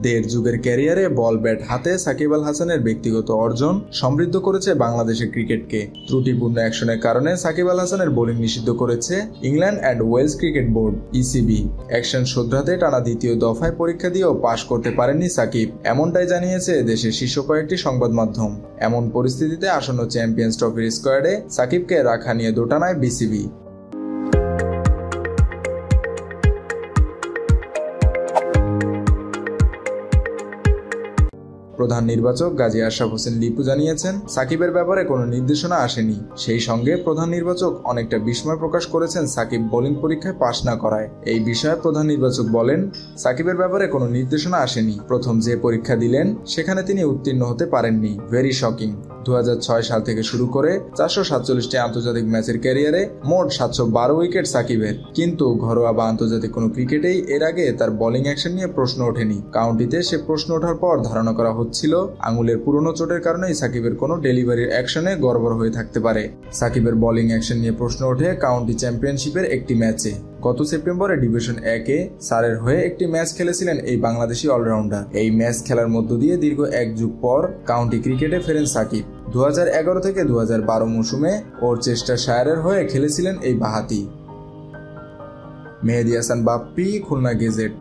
দেড় যুগের ক্যারিয়ারে বল ব্যাট হাতে সাকিব আল হাসানের ব্যক্তিগত অর্জন সমৃদ্ধ করেছে বাংলাদেশের ক্রিকেটকে। ত্রুটিপূর্ণ অ্যাকশনের কারণে সাকিব আল হাসানের বোলিং নিষিদ্ধ করেছে England and Wales cricket board (ইসিবি). অ্যাকশন শোধরাতে টানা দ্বিতীয় দফায় পরীক্ষা দিয়েও পাশ করতে পারেননি সাকিব, এমনটাই জানিয়েছে দেশের শীর্ষ কয়েকটি সংবাদ মাধ্যম। এমন পরিস্থিতিতে আসন্ন চ্যাম্পিয়ন্স ট্রফির স্কোয়াডে সাকিবকে রাখা নিয়ে দোটানায় বিসিবি। প্রধান নির্বাচক গাজী আশরাফ হোসেন লিপু জানিয়েছেন, সাকিবের ব্যাপারে কোনো নির্দেশনা আসেনি। সেই সঙ্গে প্রধান নির্বাচক অনেকটা বিস্ময় প্রকাশ করেছেন সাকিব বোলিং পরীক্ষায় পাশ না করায়। এই বিষয়ে প্রধান নির্বাচক বলেন, সাকিবের ব্যাপারে কোনো নির্দেশনা আসেনি। প্রথম যে পরীক্ষা দিলেন সেখানে তিনি উত্তীর্ণ হতে পারেননি। Very shocking. 2006 সাল থেকে শুরু করে 447টি আন্তর্জাতিক ম্যাচের ক্যারিয়ারে মোট 712 উইকেট সাকিবের, কিন্তু ঘরোয়া বা আন্তর্জাতিক কোনো ক্রিকেটেই এর আগে তার বোলিং অ্যাকশন নিয়ে প্রশ্ন ওঠেনি। কাউন্টিতে সে প্রশ্ন ওঠার পর ধারণা করা হচ্ছিল আঙুলের পুরনো চোটের কারণেই সাকিবের কোনো ডেলিভারির অ্যাকশনে গড়বড় হয়ে থাকতে পারে। সাকিবের বোলিং অ্যাকশন নিয়ে প্রশ্ন ওঠে কাউন্টি চ্যাম্পিয়নশিপের একটি ম্যাচে। গত সেপ্টেম্বরে ডিভিশন 1-এ সারের হয়ে একটি ম্যাচ খেলেছিলেন এই বাংলাদেশি অলরাউন্ডার। এই ম্যাচ খেলার মধ্য দিয়ে দীর্ঘ 1 যুগ পর কাউন্টি ক্রিকেটে ফেরেন সাকিব। 2011 থেকে 2012 মৌসুমে ওরচেস্টারশায়ারের হয়ে খেলেছিলেন এই বাঁহাতি। মেহেদী হাসান বাপ্পি, খুলনা গেজেট।